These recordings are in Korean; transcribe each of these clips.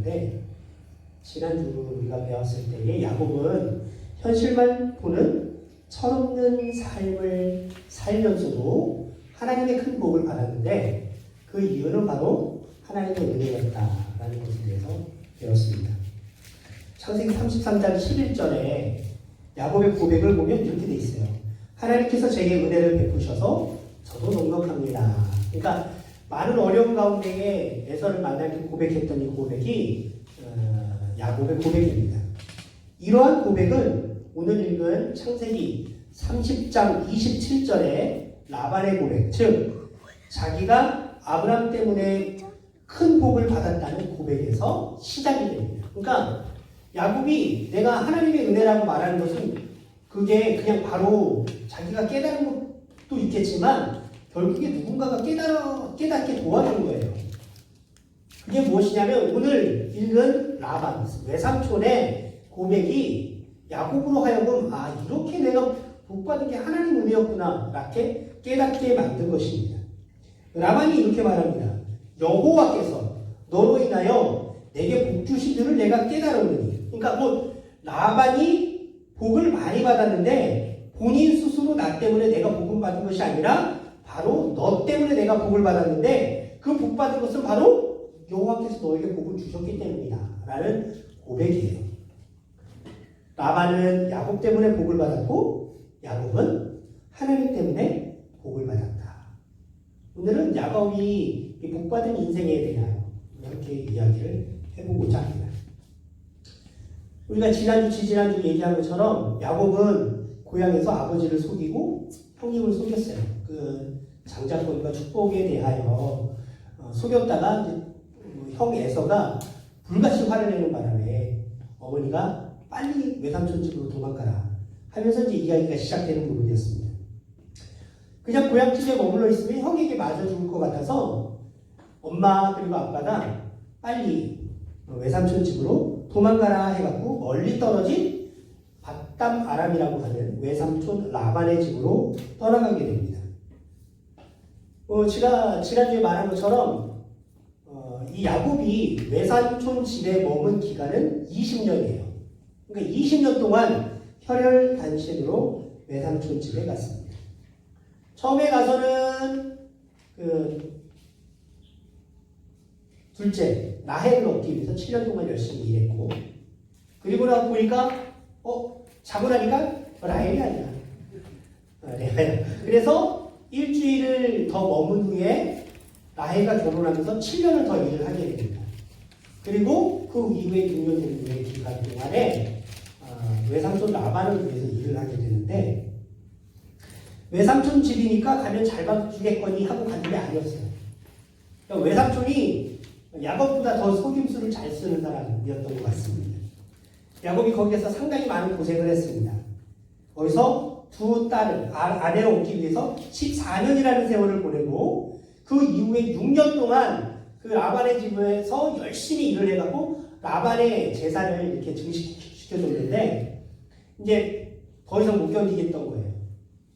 있는데 지난주 우리가 배웠을 때에 야곱은 현실만 보는 철없는 삶을 살면서도 하나님의 큰 복을 받았는데 그 이유는 바로 하나님의 은혜였다라는 것에 대해서 배웠습니다. 창세기 33장 11절에 야곱의 고백을 보면 이렇게 돼 있어요. 하나님께서 제게 은혜를 베푸셔서 저도 넉넉합니다. 그러니까 많은 어려움 가운데에 에서를 만날 때 고백했던 이 고백이 야곱의 고백입니다. 이러한 고백은 오늘 읽은 창세기 30장 27절에 라반의 고백, 즉 자기가 아브람 때문에 큰 복을 받았다는 고백에서 시작이 됩니다. 그러니까 야곱이 내가 하나님의 은혜라고 말하는 것은 그게 그냥 바로 자기가 깨달은 것도 있겠지만 결국에 누군가가 깨닫게 도와준 거예요. 그게 무엇이냐면 오늘 읽은 라반, 외삼촌의 고백이 야곱으로 하여금 이렇게 내가 복받은 게 하나님 은혜였구나 이렇게 깨닫게 만든 것입니다. 라반이 이렇게 말합니다. 여호와께서 너로 인하여 내게 복 주신 줄을 내가 깨달았느니. 그러니까 라반이 복을 많이 받았는데 본인 스스로 나 때문에 내가 복을 받은 것이 아니라 바로 너 때문에 내가 복을 받았는데 그 복 받은 것은 바로 여호와께서 너에게 복을 주셨기 때문이다 라는 고백이에요. 라반은 야곱 때문에 복을 받았고 야곱은 하나님 때문에 복을 받았다. 오늘은 야곱이 복받은 인생에 대하여 이렇게 이야기를 해보고자 합니다. 우리가 지난주 얘기한 것처럼 야곱은 고향에서 아버지를 속이고 형님을 속였어요. 그 장자권과 축복에 대하여 속였다가 이제 형 에서가 불같이 화를 내는 바람에 어머니가 빨리 외삼촌 집으로 도망가라 하면서 이제 이야기가 시작되는 부분이었습니다. 그냥 고향집에 머물러 있으면 형에게 맞아 죽을 것 같아서 엄마 그리고 아빠가 빨리 외삼촌 집으로 도망가라 해갖고 멀리 떨어진 밧담 아람이라고 하는 외삼촌 라반의 집으로 떠나가게 됩니다. 제가 지난주에 말한 것처럼 이 야곱이 외삼촌 집에 머문 기간은 20년이에요. 그러니까 20년 동안 혈혈단신으로 외삼촌 집에 갔습니다. 처음에 가서는 둘째 라헬을 얻기 위해서 7년 동안 열심히 일했고 그리고 나서 보니까 자고 나니까 라헬이 아니야. 그래서 일주일을 더 머문 후에 라헬과 결혼하면서 7년을 더 일을 하게 됩니다. 그리고 그 이후에 6년 정도의 기간 동안에 외삼촌 라반을 위해서 일을 하게 되는데 외삼촌 집이니까 가면 잘 봐주겠거니 하고 간 게 아니었어요. 그러니까 외삼촌이 야곱보다 더 속임수를 잘 쓰는 사람이었던 것 같습니다. 야곱이 거기에서 상당히 많은 고생을 했습니다. 거기서 두 딸을 아내를 얻기 위해서 14년이라는 세월을 보내고 그 이후에 6년 동안 그 라반의 집에서 열심히 일을 해갖고 라반의 재산을 이렇게 증식시켜줬는데 이제 더 이상 못 견디겠던 거예요.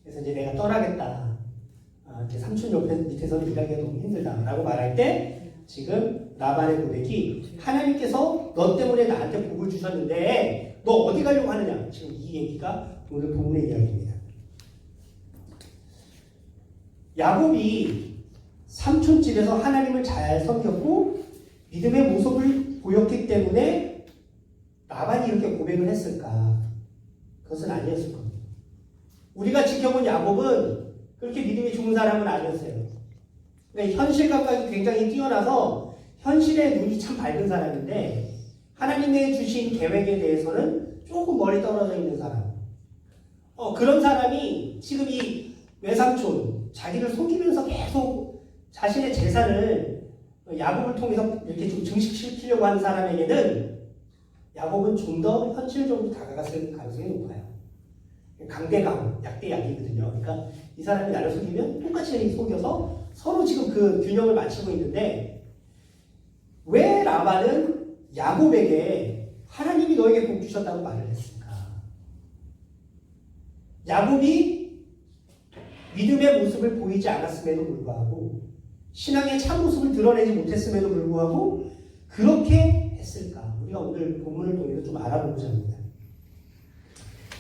그래서 이제 내가 떠나겠다. 이제 삼촌 옆에 밑에서 일하기가 너무 힘들다라고 말할 때 지금 라반의 고백이 하나님께서 너 때문에 나한테 복을 주셨는데 너 어디 가려고 하느냐. 지금 이 얘기가 오늘 본문의 이야기입니다. 야곱이 삼촌집에서 하나님을 잘 섬겼고 믿음의 모습을 보였기 때문에 라반이 이렇게 고백을 했을까? 그것은 아니었을 겁니다. 우리가 지켜본 야곱은 그렇게 믿음이 좋은 사람은 아니었어요. 그러니까 현실감까지 굉장히 뛰어나서 현실에 눈이 참 밝은 사람인데 하나님의 주신 계획에 대해서는 조금 멀리 떨어져 있는 사람. 그런 사람이 지금 이 외삼촌 자기를 속이면서 계속 자신의 재산을 야곱을 통해서 이렇게 좀 증식시키려고 하는 사람에게는 야곱은 좀 더 현실적으로 다가갔을 가능성이 높아요. 강대강, 약대약이거든요. 그러니까 이 사람이 나를 속이면 똑같이 속여서 서로 지금 그 균형을 맞추고 있는데 왜 라반은 야곱에게 하나님이 너에게 복 주셨다고 말을 했을까? 야곱이 믿음의 모습을 보이지 않았음에도 불구하고 신앙의 참모습을 드러내지 못했음에도 불구하고 그렇게 했을까? 우리가 오늘 본문을 통해서 좀 알아보고자 합니다.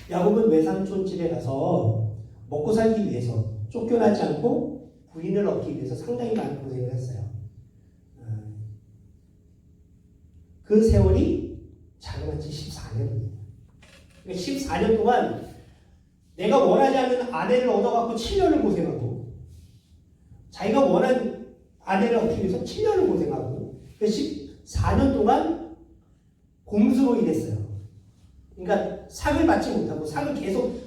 야곱은 외삼촌 집에 가서 먹고 살기 위해서 쫓겨나지 않고 부인을 얻기 위해서 상당히 많은 고생을 했어요. 그 세월이 자그마치 14년입니다. 14년 동안 내가 원하지 않는 아내를 얻어갖고 7년을 고생하고 자기가 원하는 아내를 얻기 위해서 7년을 고생하고 14년 동안 곰수로 일했어요. 그러니까 상을 받지 못하고 상을 계속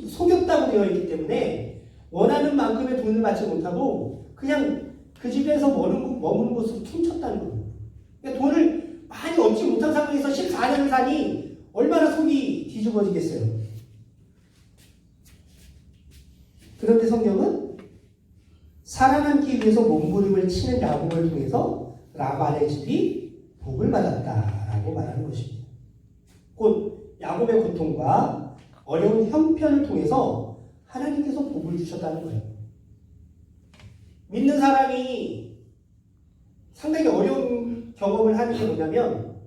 속였다고 되어 있기 때문에 원하는 만큼의 돈을 받지 못하고 그냥 그 집에서 머무는 곳으로 퉁쳤다는 거예요. 그러니까 돈을 많이 얻지 못한 상황에서 14년을 사니 얼마나 속이 뒤집어지겠어요. 그런데 성경은 살아남기 위해서 몸부림을 치는 야곱을 통해서 라반의 집이 복을 받았다라고 말하는 것입니다. 곧 야곱의 고통과 어려운 형편을 통해서 하나님께서 복을 주셨다는 거예요. 믿는 사람이 상당히 어려운 경험을 하는 게 뭐냐면,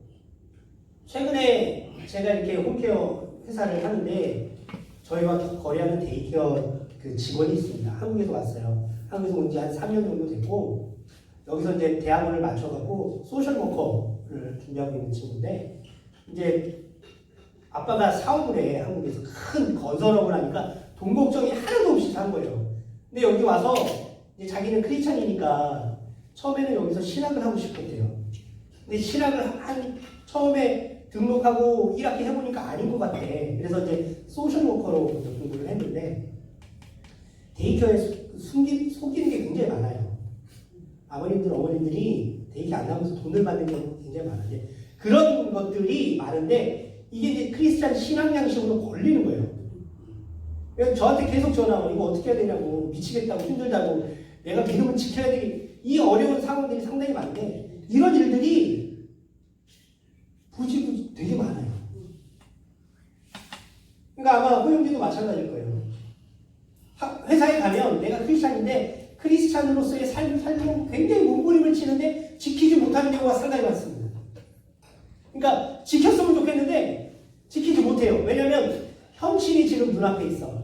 최근에 제가 이렇게 홈케어 회사를 하는데 저희와 거래하는 데이케어 그 직원이 있습니다. 한국에서 왔어요. 한국에서 온 지 한 3년 정도 됐고, 여기서 이제 대학원을 마쳐갖고 소셜워커를 준비하고 있는 친구인데, 이제 아빠가 사업을 해. 한국에서 큰 건설업을 하니까 돈 걱정이 하나도 없이 산 거예요. 근데 여기 와서 이제 자기는 크리스찬이니까 처음에는 여기서 신학을 하고 싶었대요. 근데 신학을 처음에 등록하고 1학기 해보니까 아닌 것 같아. 그래서 이제 소셜워커로 공부를 했는데, 데이케어에 속이는 게 굉장히 많아요. 아버님들, 어머님들이 데이케어 안 나오면서 돈을 받는 경우가 굉장히 많아요. 그런 것들이 많은데, 이게 이제 크리스찬 신앙 양식으로 걸리는 거예요. 그래서 저한테 계속 전화 와요. 이거 어떻게 해야 되냐고, 미치겠다고, 힘들다고, 내가 믿음을 지켜야 되기, 이 어려운 상황들이 상당히 많은데, 이런 일들이 부지부지 되게 많아요. 그러니까 아마 호영진도 마찬가지일 거예요. 회사에 가면 내가 크리스찬인데 크리스찬으로서의 삶을 살려고 굉장히 몸부림을 치는데 지키지 못하는 경우가 상당히 많습니다. 그러니까 지켰으면 좋겠는데 지키지 못해요. 왜냐하면 현실이 지금 눈앞에 있어.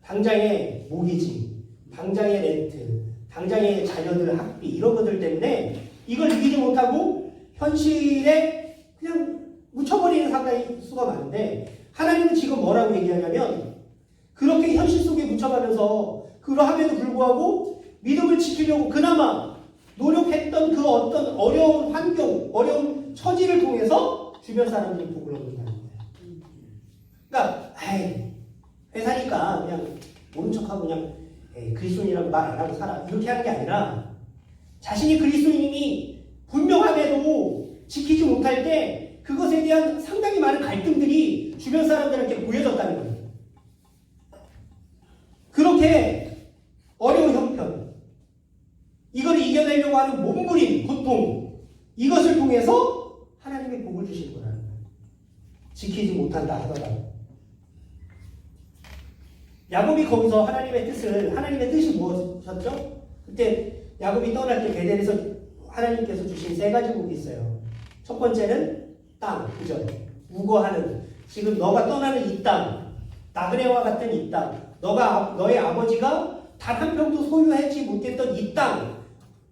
당장의 모기지, 당장의 렌트, 당장의 자녀들 학비 이런 것들 때문에 이걸 이기지 못하고 현실에 그냥 묻혀버리는 상당히 수가 많은데, 하나님은 지금 뭐라고 얘기하냐면, 그렇게 현실 속에 묻혀가면서 그러함에도 불구하고 믿음을 지키려고 그나마 노력했던 그 어떤 어려운 환경, 어려운 처지를 통해서 주변 사람들이 복을 얻는다는 거예요. 그러니까 회사니까 그냥 모른 척하고 그냥 그리스도인이라고 말 안 하고 살아, 이렇게 하는 게 아니라 자신이 그리스도인이 분명함에도 지키지 못할 때 그것에 대한 상당히 많은 갈등들이 주변 사람들한테 보여졌다는 거예요. 그렇게 어려운 형편, 이걸 이겨내려고 하는 몸부림, 고통, 이것을 통해서 하나님의 복을 주시는 거라는 거예요. 지키지 못한다 하더라도. 야곱이 거기서 하나님의 뜻이 무엇이었죠? 그때 야곱이 떠날 때 베델에서 하나님께서 주신 3가지 복이 있어요. 첫 번째는 땅, 그죠? 우거하는, 지금 너가 떠나는 이 땅, 나그네와 같은 이 땅, 너의 아버지가 단 한 평도 소유하지 못했던 이 땅,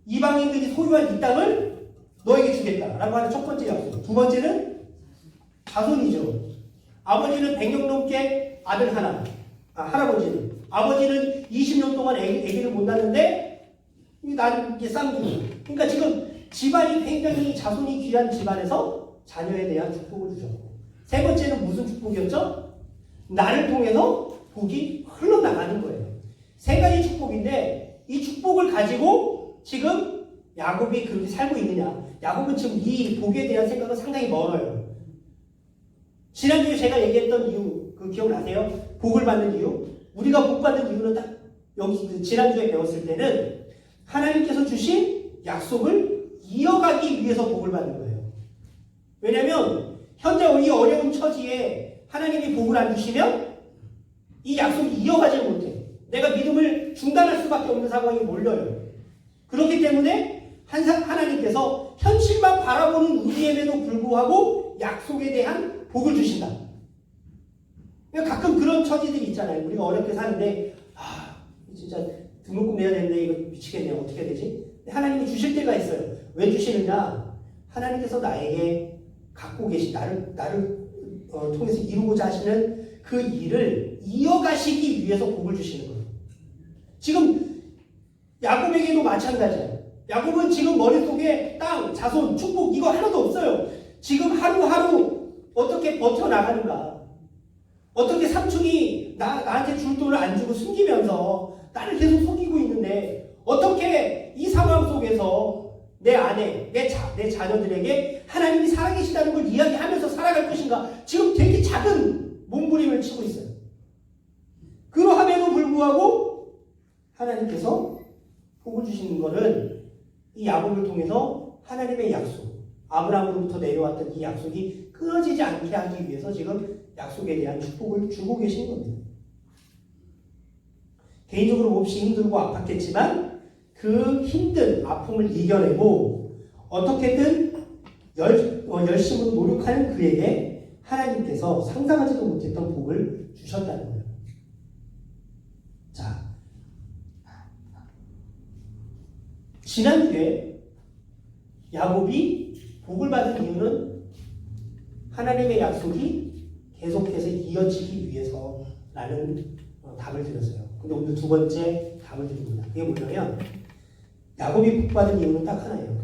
이방인들이 소유한 이 땅을 너에게 주겠다라고 하는 첫 번째 약속. 두 번째는 자손이죠. 아버지는 100년 넘게 아들 하나, 할아버지는, 아버지는 20년 동안 아기를 못 낳는데 나는 이게 쌍둥이. 그러니까 지금 집안이 굉장히 자손이 귀한 집안에서 자녀에 대한 축복을 주셨고, 세 번째는 무슨 축복이었죠? 나를 통해서 복이 흘러나가는 거예요. 3가지 축복인데, 이 축복을 가지고 지금 야곱이 그렇게 살고 있느냐? 야곱은 지금 이 복에 대한 생각은 상당히 멀어요. 지난주에 제가 얘기했던 이유, 그 기억나세요? 복을 받는 이유? 우리가 복 받는 이유는 딱 여기 지난주에 배웠을 때는 하나님께서 주신 약속을 이어가기 위해서 복을 받는 거예요. 왜냐하면 현재 이 어려운 처지에 하나님이 복을 안 주시면 이 약속을 이어가지 못해. 내가 믿음을 중단할 수밖에 없는 상황이 몰려요. 그렇기 때문에 하나님께서 현실만 바라보는 우리에게도 불구하고 약속에 대한 복을 주신다. 그러니까 가끔 그런 처지들이 있잖아요. 우리가 어렵게 사는데 진짜 등록금 내야 되는데 이거 미치겠네요. 어떻게 해야 되지? 하나님이 주실 때가 있어요. 왜 주시느냐? 하나님께서 나에게 갖고 계신 나를 통해서 이루고자 하시는 그 일을 이어가시기 위해서 복을 주시는 거예요. 지금 야곱에게도 마찬가지예요. 야곱은 지금 머릿속에 땅, 자손, 축복 이거 하나도 없어요. 지금 하루하루 어떻게 버텨나가는가. 어떻게 삼촌이 나한테 줄 돈을 안 주고 숨기면서 나를 계속 속이고 있는데 어떻게 이 상황 속에서 내 아내, 내 자녀들에게 하나님이 살아계시다는 걸 이야기하면서 살아갈 것인가. 지금 되게 작은 몸부림을 치고 있어요. 그러함에도 불구하고 하나님께서 복을 주시는 것은 이 야곱을 통해서 하나님의 약속, 아브라함으로부터 내려왔던 이 약속이 끊어지지 않게 하기 위해서 지금 약속에 대한 축복을 주고 계신 겁니다. 개인적으로 몹시 힘들고 아팠겠지만 그 힘든 아픔을 이겨내고 어떻게든 열심으로 노력하는 그에게 하나님께서 상상하지도 못했던 복을 주셨다는 거예요. 자, 지난주에 야곱이 복을 받은 이유는 하나님의 약속이 계속해서 이어지기 위해서라는 답을 드렸어요. 근데 오늘 두 번째 답을 드립니다. 그게 뭐냐면 야곱이 복 받은 이유는 딱 하나예요.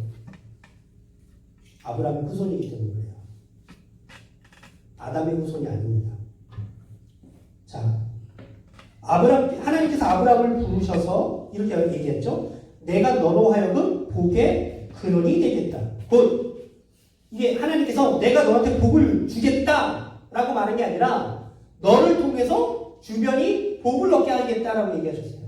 아브라함의 후손이기 때문이에요. 아담의 후손이 아닙니다. 자, 하나님께서 아브라함을 부르셔서 이렇게 얘기했죠. 내가 너로 하여금 복의 근원이 되겠다. 곧 이게 하나님께서 내가 너한테 복을 주겠다라고 말한 게 아니라 너를 통해서 주변이 복을 얻게 하겠다라고 얘기하셨어요.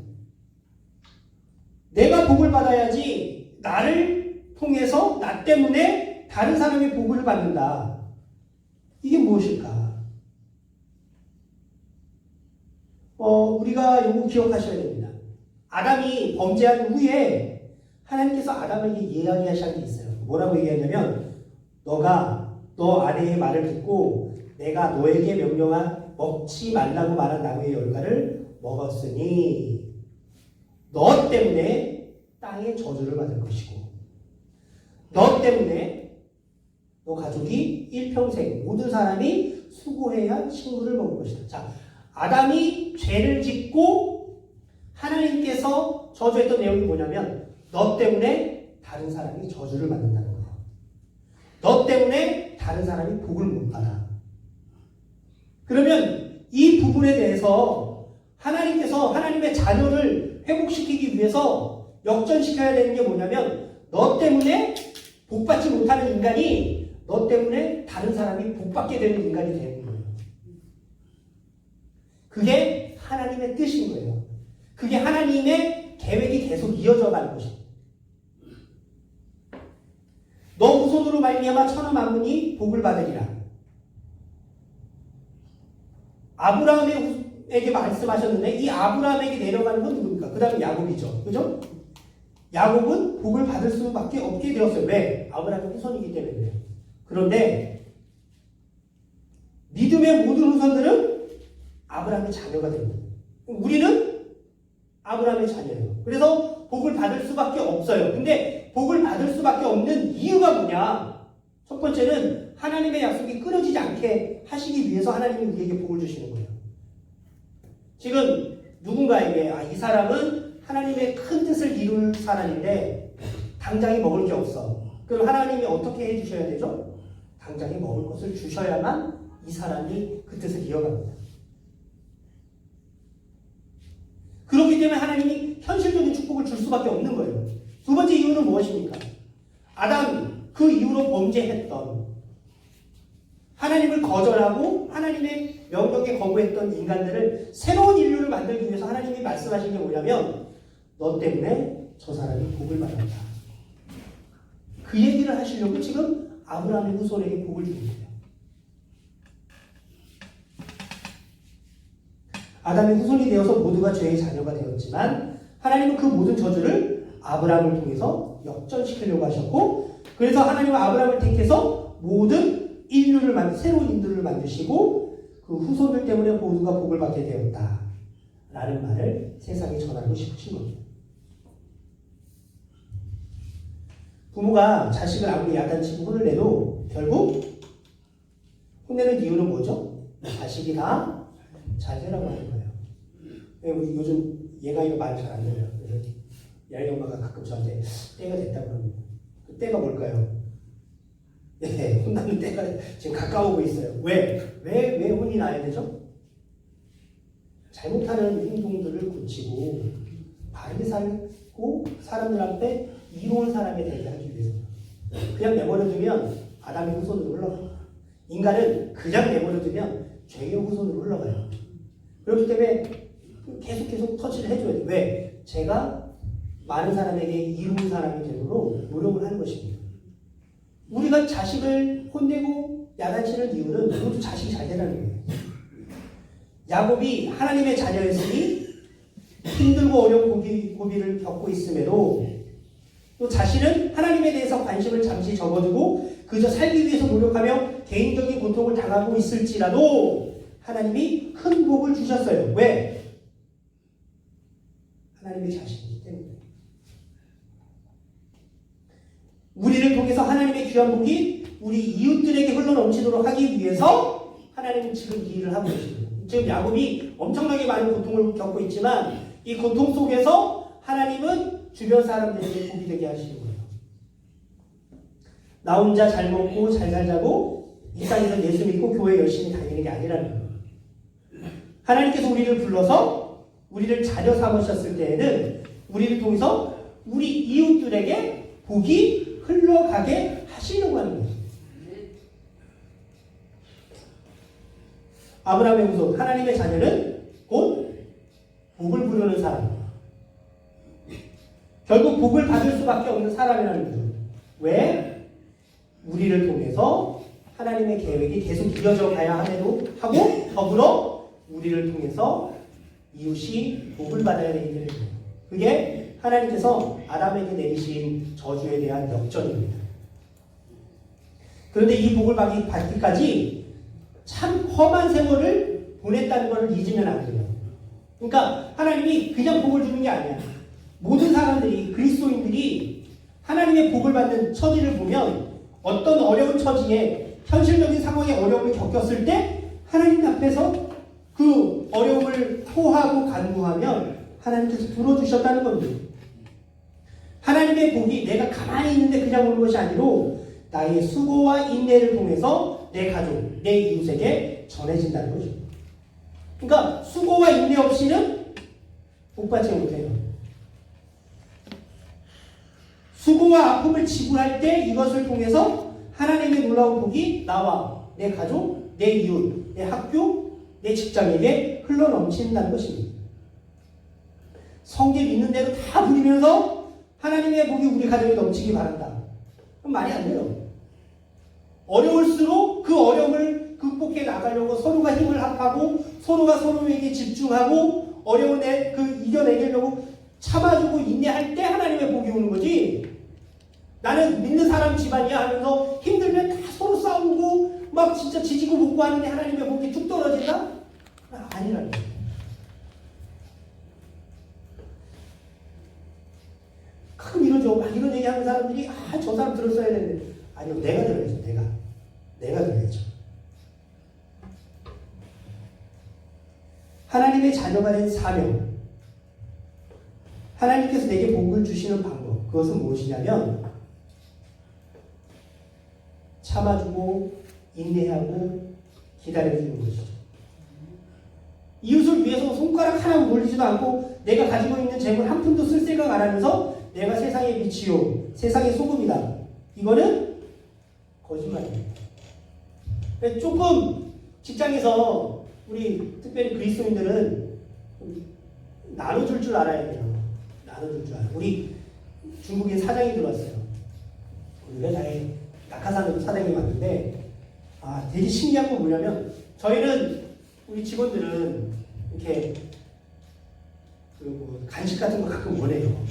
내가 복을 받아야지 나를 통해서 나 때문에 다른 사람이 복을 받는다. 이게 무엇일까? 우리가 이거 기억하셔야 됩니다. 아담이 범죄한 후에 하나님께서 아담에게 이야기하신 게 있어요. 뭐라고 얘기하냐면 너 아내의 말을 듣고 내가 너에게 명령한 먹지 말라고 말한 나무의 열과를 먹었으니 너 때문에 땅에 저주를 받을 것이고 너 때문에 너 가족이 일평생 모든 사람이 수고해야 식물을 먹을 것이다. 자, 아담이 죄를 짓고 하나님께서 저주했던 내용이 뭐냐면 너 때문에 다른 사람이 저주를 받는다는 거예요. 너 때문에 다른 사람이 복을 못 받아. 그러면 이 부분에 대해서 하나님께서 하나님의 자녀를 회복시키기 위해서 역전시켜야 되는 게 뭐냐면 너 때문에 복받지 못하는 인간이 너 때문에 다른 사람이 복받게 되는 인간이 되는 거예요. 그게 하나님의 뜻인 거예요. 그게 하나님의 계획이 계속 이어져 가는 것입니다. 너 후손으로 말미암아 천하 만민이 복을 받으리라. 아브라함에게 말씀하셨는데 이 아브라함에게 내려가는 건 누굽니까? 그 다음에 야곱이죠. 그죠? 야곱은 복을 받을 수밖에 없게 되었어요. 왜? 아브라함의 후손이기 때문에. 그런데 믿음의 모든 후손들은 아브라함의 자녀가 됩니다. 우리는 아브라함의 자녀예요. 그래서 복을 받을 수밖에 없어요. 근데 복을 받을 수밖에 없는 이유가 뭐냐? 첫 번째는 하나님의 약속이 끊어지지 않게 하시기 위해서 하나님이 우리에게 복을 주시는 거예요. 지금 누군가에게 이 사람은 하나님의 큰 뜻을 이룰 사람인데 당장에 먹을 게 없어. 그럼 하나님이 어떻게 해주셔야 되죠? 당장에 먹을 것을 주셔야만 이 사람이 그 뜻을 이어갑니다. 그렇기 때문에 하나님이 현실적인 축복을 줄 수밖에 없는 거예요. 두 번째 이유는 무엇입니까? 아담이 그 이후로 범죄했던 하나님을 거절하고 하나님의 명령에 거부했던 인간들을 새로운 인류를 만들기 위해서 하나님이 말씀하신 게 뭐냐면 너 때문에 저 사람이 복을 받았다. 그 얘기를 하시려고 지금 아브라함의 후손에게 복을 주는 거예요. 아담의 후손이 되어서 모두가 죄의 자녀가 되었지만 하나님은 그 모든 저주를 아브라함을 통해서 역전시키려고 하셨고, 그래서 하나님은 아브라함을 택해서 모든 인류를 새로운 인류를 만드시고 그 후손들 때문에 모두가 복을 받게 되었다 라는 말을 세상에 전하고 싶으신 겁니다. 부모가 자식을 아무리 야단치고 혼을 내도 결국 혼내는 이유는 뭐죠? 자식이 다 잘 되라고 하는 거예요. 우리 요즘 얘가 말을 잘 안 들어요. 그래서 야이 엄마가 가끔 저한테 때가 됐다고 합니다. 그 때가 뭘까요? 네, 혼나는 때가 지금 가까우고 있어요. 왜 혼이 나야 되죠? 잘못하는 행동들을 고치고 바르게 살고 사람들 앞에 이로운 사람이 되게 하기 위해서. 그냥 내버려두면 아담의 후손으로 흘러가요. 인간은 그냥 내버려두면 죄의 후손으로 흘러가요. 그렇기 때문에 계속 터치를 해줘야 돼요. 왜? 제가 많은 사람에게 이로운 사람이 되도록 노력을 하는 것입니다. 우리가 자식을 혼내고 야단치는 이유는 그것도 자식이 잘 되라는 거예요. 야곱이 하나님의 자녀였으니 힘들고 어려운 고비를 겪고 있음에도 또 자신은 하나님에 대해서 관심을 잠시 접어두고 그저 살기 위해서 노력하며 개인적인 고통을 당하고 있을지라도 하나님이 큰 복을 주셨어요. 왜? 하나님의 자식이기 때문에. 우리를 통해서 하나님의 귀한 복이 우리 이웃들에게 흘러넘치도록 하기 위해서 하나님은 지금 이 일을 하고 계십니다. 지금 야곱이 엄청나게 많은 고통을 겪고 있지만 이 고통 속에서 하나님은 주변 사람들에게 복이 되게 하시는 거예요. 나 혼자 잘 먹고 잘 살자고 이 땅에서 예수 믿고 교회 열심히 다니는 게 아니라는 거예요. 하나님께서 우리를 불러서 우리를 자녀 삼으셨을 때에는 우리를 통해서 우리 이웃들에게 복이 흘러가게 하시려고 하는 거예요. 아브라함의 후손 하나님의 자녀는 곧 복을 부르는 사람. 결국 복을 받을 수밖에 없는 사람이라는 거죠. 왜? 우리를 통해서 하나님의 계획이 계속 이어져 가야 함에도 하고 더불어 우리를 통해서 이웃이 복을 받아야 되기 때문에 그게 하나님께서 아담에게 내리신 저주에 대한 역전입니다. 그런데 이 복을 받기까지 참 험한 세월을 보냈다는 것을 잊으면 안 돼요. 그러니까 하나님이 그냥 복을 주는 게 아니야. 모든 사람들이 그리스도인들이 하나님의 복을 받는 처지를 보면 어떤 어려운 처지에 현실적인 상황에 어려움을 겪었을 때 하나님 앞에서 그 어려움을 토하고 간구하면 하나님께서 들어주셨다는 겁니다. 하나님의 복이 내가 가만히 있는데 그냥 오는 것이 아니로 나의 수고와 인내를 통해서 내 가족, 내 이웃에게 전해진다는 거죠. 그러니까 수고와 인내 없이는 복받지 못해요. 수고와 아픔을 지불할 때 이것을 통해서 하나님의 놀라운 복이 나와 내 가족, 내 이웃, 내 학교, 내 직장에게 흘러넘친다는 것입니다. 성경 있는 대로 다 부리면서 하나님의 복이 우리 가정에 넘치기 바란다. 그럼 말이 안 돼요. 어려울수록 그 어려움을 극복해 나가려고 서로가 힘을 합하고 서로가 서로에게 집중하고 어려운 이겨내려고 참아주고 인내할 때 하나님의 복이 오는 거지. 나는 믿는 사람 집안이야 하면서 힘들면 다 서로 싸우고 막 진짜 지지고 볶고 하는데 하나님의 복이 뚝 떨어진다? 아니라는 거예요. 가끔 이러죠. 막 이런 얘기하는 사람들이 저 사람 들었어야 되는데 아니요. 내가 들어야죠. 내가 들어야죠. 하나님의 자녀가 된 사명. 하나님께서 내게 복을 주시는 방법. 그것은 무엇이냐면 참아주고 인내하고 기다려주는 것이죠. 이웃을 위해서 손가락 하나 올리지도 않고 내가 가지고 있는 재물 한 푼도 쓸 생각 안 하면서 내가 세상의 빛이요 세상의 소금이다. 이거는 거짓말입니다. 조금 직장에서 우리 특별히 그리스도인들은 나눠줄 줄 알아야 돼요. 나눠줄 줄 알아요. 우리 중국인 사장이 들어왔어요. 우리가 다행 낙하산으로 사장이 왔는데 되게 신기한 건 뭐냐면 저희는 우리 직원들은 이렇게 간식 같은 거 가끔 원해요.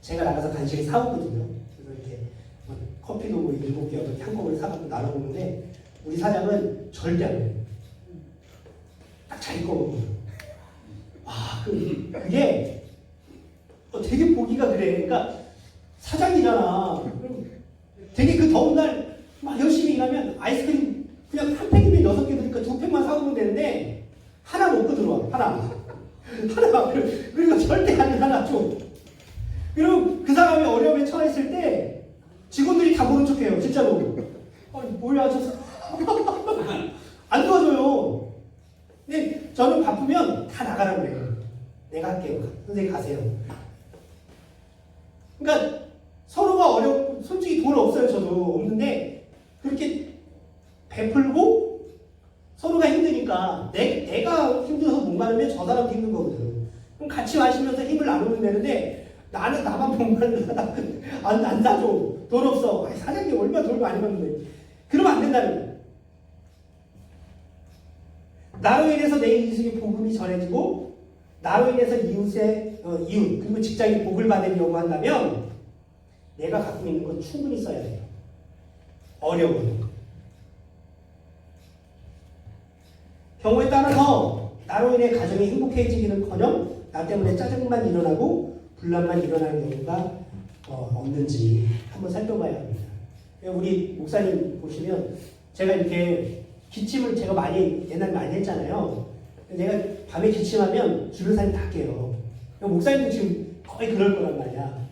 제가 나가서 간식을 사오거든요. 이렇게 커피도 뭐 7개 이렇게 한꺼번에 사갖고 나눠 먹는데 우리 사장은 절대 안 해요. 딱 자기 거 먹고. 와, 그게 되게 보기가 그래. 그러니까 사장이잖아. 되게 그 더운 날 막 열심히 일하면 아이스크림 그냥 한 팩이면 6개 드니까 2팩만 사오면 되는데 하나 먹고 들어와. 하나. 그리고 절대 안 나눠줘. 그리고 그 사람이 어려움에 처했을 때 직원들이 다 모른 척해요. 진짜로. 뭐야 저 안 도와줘요. 근데 저는 바쁘면 다 나가라고 그래요. 내가 할게요. 선생님 가세요. 그러니까 서로가 어렵고 솔직히 돈 없어요. 저도 없는데 그렇게 베풀고 서로가 힘드니까 내가 힘들어서 못 마르면 저 사람도 힘든 거거든. 그럼 같이 마시면서 힘을 나누면 되는데 나는 나만 못 마르다 안 사줘. 돈 없어. 사장님 얼마나 돈 많이 받는데. 그러면 안 된다는 거예요. 나로 인해서 내 이웃에게 복음이 전해지고 나로 인해서 이웃 그리고 직장이 복을 받으려고 한다면 내가 갖고 있는 건 충분히 써야 돼요. 어려운 경우에 따라서 나로 인해 가정이 행복해지기는커녕 나 때문에 짜증만 일어나고 분란만 일어나는 경우가 없는지 한번 살펴봐야 합니다. 우리 목사님 보시면 제가 이렇게 기침을 제가 옛날에 많이 했잖아요. 내가 밤에 기침하면 주변 사람이 다 깨요. 목사님도 지금 거의 그럴 거란 말이야.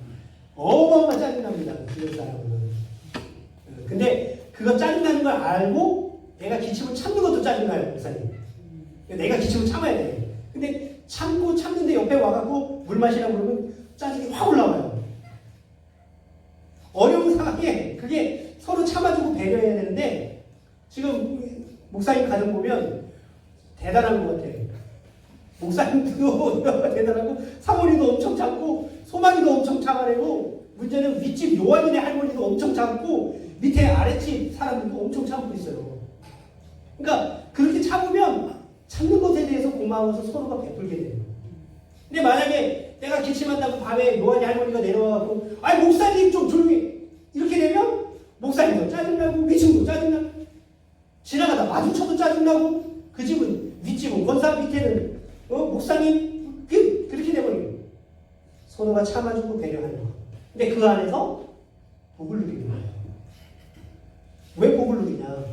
어마어마 짜증납니다. 주변 사람은. 근데 그거 짜증나는 걸 알고 내가 기침을 참는 것도 짜증나요. 목사님. 내가 기침을 참아야 돼. 근데 참는데 옆에 와갖고 물 마시라고 그러면 짜증이 확 올라와요. 어려운 상황에 그게 서로 참아주고 배려해야 되는데 지금 목사님 가정 보면 대단한 것 같아요. 목사님도 대단하고 사모님도 엄청 참고 소망이도 엄청 참아내고 문제는 윗집 요한이네 할머니도 엄청 참고 밑에 아랫집 사람들도 엄청 참고 있어요. 그러니까 그렇게 참으면 참는 것에 대해서 고마워서 서로가 베풀게 돼요. 근데 만약에 내가 기침한다고 밤에 요한이 할머니가 내려와갖고 목사님 좀 조용히 이렇게 되면 목사님도 짜증나고 위층도 짜증나고 지나가다 마주쳐도 짜증나고 그 집은 윗집은 권사 밑에는 목사님 그렇게 돼버려요. 서로가 참아주고 배려하는 거. 근데 그 안에서 복을 누리는 거예요. 왜 복을 누리냐?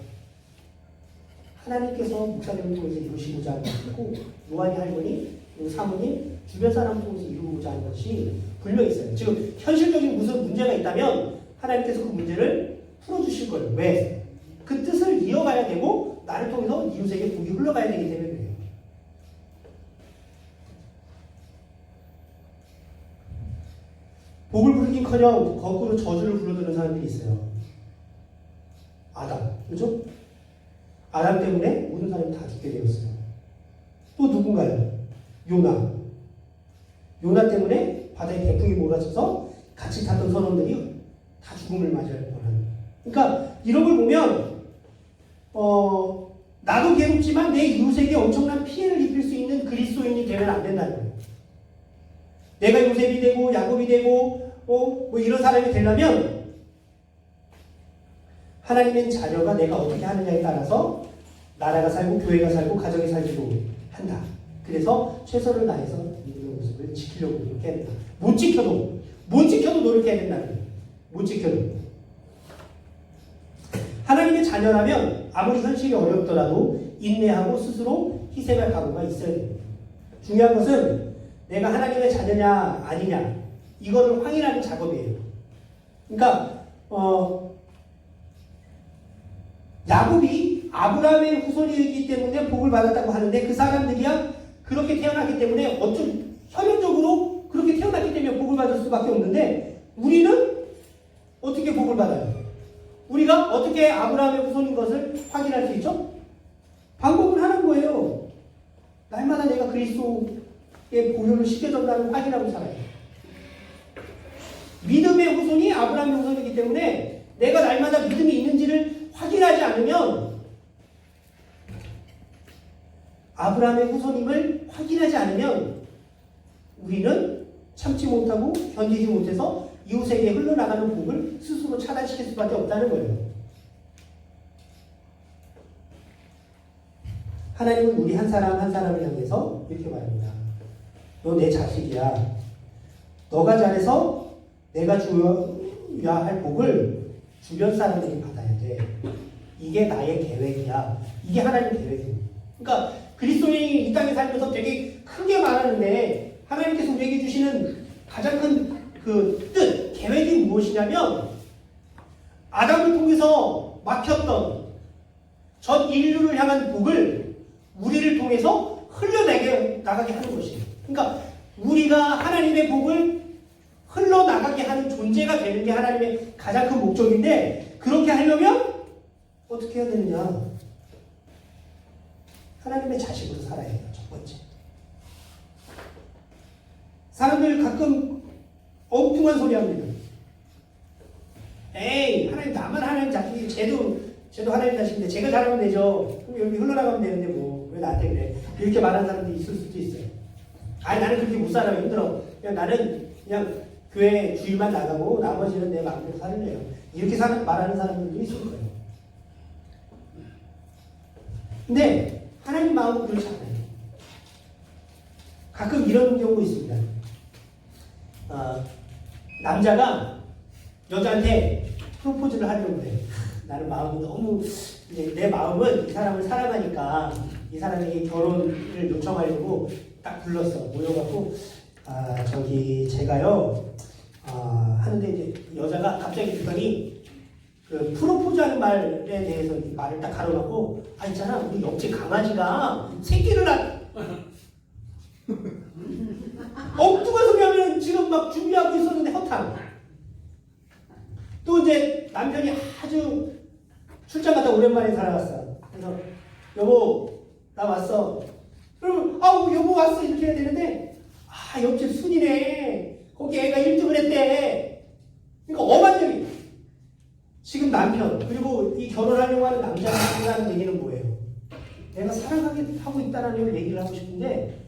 하나님께서 목사님을 통해서 이루시고자 하는 것이고 요한이 할머니 그리고 사모님 주변 사람을 통해서 이루고자 하는 것이 분명히 있어요. 지금 현실적인 무슨 문제가 있다면 하나님께서 그 문제를 풀어주실 거예요. 왜? 그 뜻을 이어가야 되고 나를 통해서 이웃에게 복이 흘러가야 되기 때문에 그래요. 복을 부르긴커녕 거꾸로 저주를 불러드는 사람들이 있어요. 아담, 그렇죠? 아담 때문에 모든 사람이 다 죽게 되었어요. 또 누군가요? 요나 때문에 바다에 태풍이 몰아쳐서 같이 탔던 선원들이 다 죽음을 맞이할 뻔한. 그러니까 이런 걸 보면 나도 괴롭지만 내 이웃에게 엄청난 피해를 입힐 수 있는 그리스도인이 되면 안 된다는 거예요. 내가 요셉이 되고 야곱이 되고 뭐 이런 사람이 되려면 하나님의 자녀가 내가 어떻게 하느냐에 따라서 나라가 살고 교회가 살고 가정이 살기도 한다. 그래서 최선을 다해서 믿음의 모습을 지키려고 노력해야 된다. 못 지켜도 노력해야 된다는 거예요. 못 지켜도. 하나님의 자녀라면 아무리 현실이 어렵더라도 인내하고 스스로 희생할 각오가 있어야 됩니다. 중요한 것은 내가 하나님의 자녀냐 아니냐 이거를 확인하는 작업이에요. 그러니까 야곱이 아브라함의 후손이기 때문에 복을 받았다고 하는데 그 사람들이야 그렇게 태어났기 때문에 어쩜 현실적으로 그렇게 태어났기 때문에 복을 받을 수밖에 없는데 우리는 어떻게 복을 받아요? 우리가 어떻게 아브라함의 후손인 것을 확인할 수 있죠? 방법은 하는 거예요. 날마다 내가 그리스도의 보혈을 쉽게 전달을 확인하고 살아요. 믿음의 후손이 아브라함의 후손이기 때문에 내가 날마다 믿음이 있는지를 확인하지 않으면 아브라함의 후손임을 확인하지 않으면 우리는 참지 못하고 견디지 못해서 이웃에게 흘러나가는 복을 스스로 차단시킬 수밖에 없다는 거예요. 하나님은 우리 한 사람 한 사람을 향해서 이렇게 말합니다. 너 내 자식이야. 너가 잘해서 내가 줘야 할 복을 주변 사람들이 받아야 돼. 이게 나의 계획이야. 이게 하나님의 계획입니다. 그러니까 그리스도인이 이 땅에 살면서 되게 크게 말하는데 하나님께서 우리에게 주시는 가장 큰 그 뜻, 계획이 무엇이냐면 아담을 통해서 막혔던 전 인류를 향한 복을 우리를 통해서 흘러나가게 하는 것이에요. 그러니까 우리가 하나님의 복을 흘러나가게 하는 존재가 되는 게 하나님의 가장 큰 목적인데 그렇게 하려면 어떻게 해야 되느냐? 하나님의 자식으로 살아야 해요. 첫 번째. 사람들 가끔 엉뚱한 소리 합니다. 에이, 하나님 나만 하나님 자식이 쟤도 하나님 자식인데 제가 잘하면 되죠. 그럼 여기 흘러나가면 되는데 뭐 왜 나한테 그래? 이렇게 말하는 사람들이 있을 수도 있어요. 아니 나는 그렇게 못 살아요. 힘들어. 그냥 나는 그냥 교회 주일만 나가고 나머지는 내 마음대로 살래요. 이렇게 말하는 사람들도 있을 거예요. 근데 하나님 마음은 그렇지 않아요. 가끔 이런 경우 있습니다. 남자가 여자한테 프로포즈를 하려고 해. 나는 마음이 너무 이제 내 마음은 이 사람을 사랑하니까 이 사람에게 결혼을 요청하려고 딱 불렀어. 모여갖고 저기 제가요 하는데 이제 여자가 갑자기 듣더니 그 프로포즈하는 말에 대해서 말을 딱 가로놓고 있잖아 우리 옆집 강아지가 새끼를 엉뚱한 소리 하면 지금 막 준비하고 있었는데 허탕. 또 이제 남편이 아주 출장 갔다 오랜만에 살아왔어. 그래서 여보 나 왔어. 그러면 여보 왔어 이렇게 해야 되는데 옆집 순이네. 거기 애가 1등을 했대. 그러니까 어반적이 지금 남편 그리고 이 결혼하려고 하는 남자라는 얘기는 뭐예요? 내가 사랑하게 하고 있다는 얘기를 하고 싶은데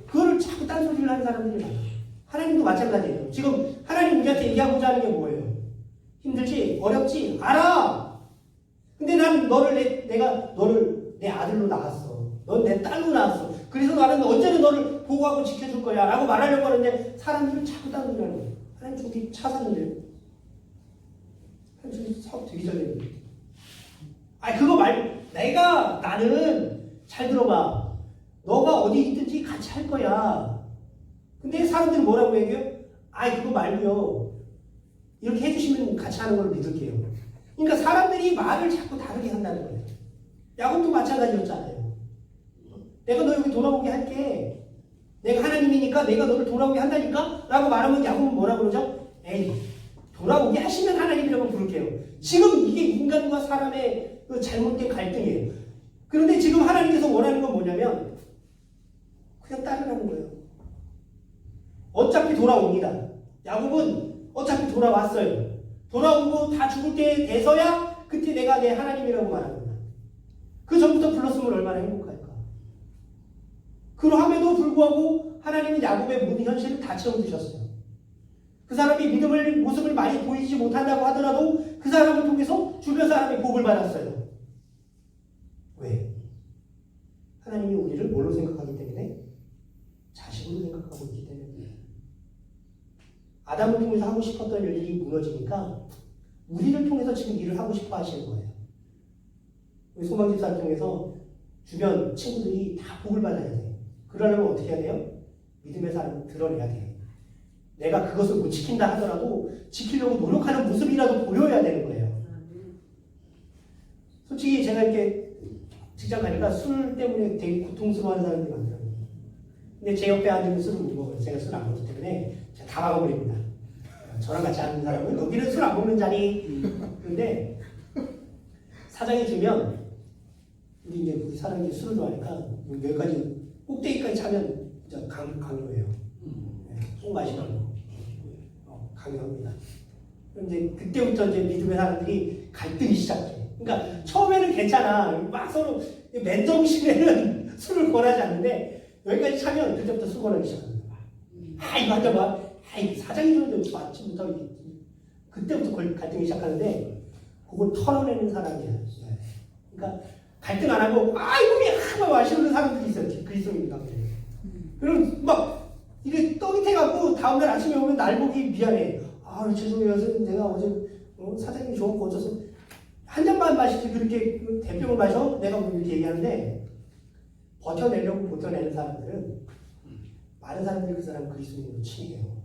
그거를 자꾸 딴소리를 하는 사람들이 많아요. 하나님도 마찬가지예요. 지금 하나님 우리한테 얘기하고자 하는 게 뭐예요? 힘들지? 어렵지? 알아! 근데 난 내가 너를 내 아들로 낳았어. 넌 내 딸로 낳았어. 그래서 나는 언제나 너를 보호하고 지켜줄 거야. 라고 말하려고 하는데 사람들은 자꾸 딴소리 하는 거예요. 하나님 저기 차 샀는데요. 하나님 저기 사업 되게 잘 되는데. 나는 잘 들어봐. 너가 어디 있든지 같이 할 거야. 근데 사람들은 뭐라고 얘기해요? 그거 말고요. 이렇게 해주시면 같이 하는 걸 믿을게요. 그러니까 사람들이 말을 자꾸 다르게 한다는 거예요. 야곱도 마찬가지였잖아요. 내가 너 여기 돌아오게 할게. 내가 하나님이니까 내가 너를 돌아오게 한다니까? 라고 말하면 야곱은 뭐라 그러죠? 에이, 돌아오게 하시면 하나님이라고 부를게요. 지금 이게 인간과 사람의 그 잘못된 갈등이에요. 그런데 지금 하나님께서 원하는 건 뭐냐면 그냥 따르라는 거예요. 어차피 돌아옵니다. 야곱은 어차피 돌아왔어요. 돌아오고 다 죽을 때 돼서야 그때 내가 내 하나님이라고 말합니다. 그 전부터 불렀으면 얼마나 행복할까. 그럼에도 불구하고 하나님은 야곱의 모든 현실을 다 채워주셨어요. 그 사람이 믿음의 모습을 많이 보이지 못한다고 하더라도 그 사람을 통해서 주변 사람이 복을 받았어요. 왜? 하나님이 우리를 뭘로 생각하기 때문에? 자식으로 생각하고 있기 때문에. 아담을 통해서 하고 싶었던 일이 무너지니까 우리를 통해서 지금 일을 하고 싶어 하시는 거예요. 우리 소망집사를 통해서 주변 친구들이 다 복을 받아야 돼요. 그러려면 어떻게 해야 돼요? 믿음의 사람을 드러내야 돼요. 내가 그것을 못 지킨다 하더라도 지키려고 노력하는 모습이라도 보여야 되는 거예요. 솔직히 제가 이렇게 직장 가니까 술 때문에 되게 고통스러워하는 사람들이 많더라고요. 근데 제 옆에 앉으면 술을 못 먹어요. 제가 술 안 먹기 때문에 제가 다 막아버립니다. 저랑 같이 하는 사람은 여기는 술 안 먹는 자리. 그런데 사장이 주면 우리 사장이 술을 좋아하니까 여기까지 꼭대기까지 차면 진짜 강요해요. 꼭 마시라고 강요합니다. 그런데 그때부터 이제 믿음의 사람들이 갈등이 시작해. 그러니까 처음에는 괜찮아. 막 서로 맨정신에는 술을 권하지 않는데 여기까지 차면 그때부터 술 권하기 시작합니다. 이거 하자 봐. 아이 사장님은 맞지 못하고 그때부터 갈등이 시작하는데 그걸 털어내는 사람이에요. 그러니까 갈등 안 하고 이놈이 한번 마시는 사람들이 있어요. 그리스도입니다. 그럼 막 이게 떠깃해갖고 다음날 아침에 오면 날 보기 미안해. 죄송해요. 선생님 내가 어제 사장님이 좋았고 어쩌서 한 잔만 마시지 그렇게 대병을 마셔? 내가 뭐 이렇게 얘기하는데 버텨내려고 버텨내는 사람들은 많은 사람들이 그 사람 그리스도인으로 칭해요.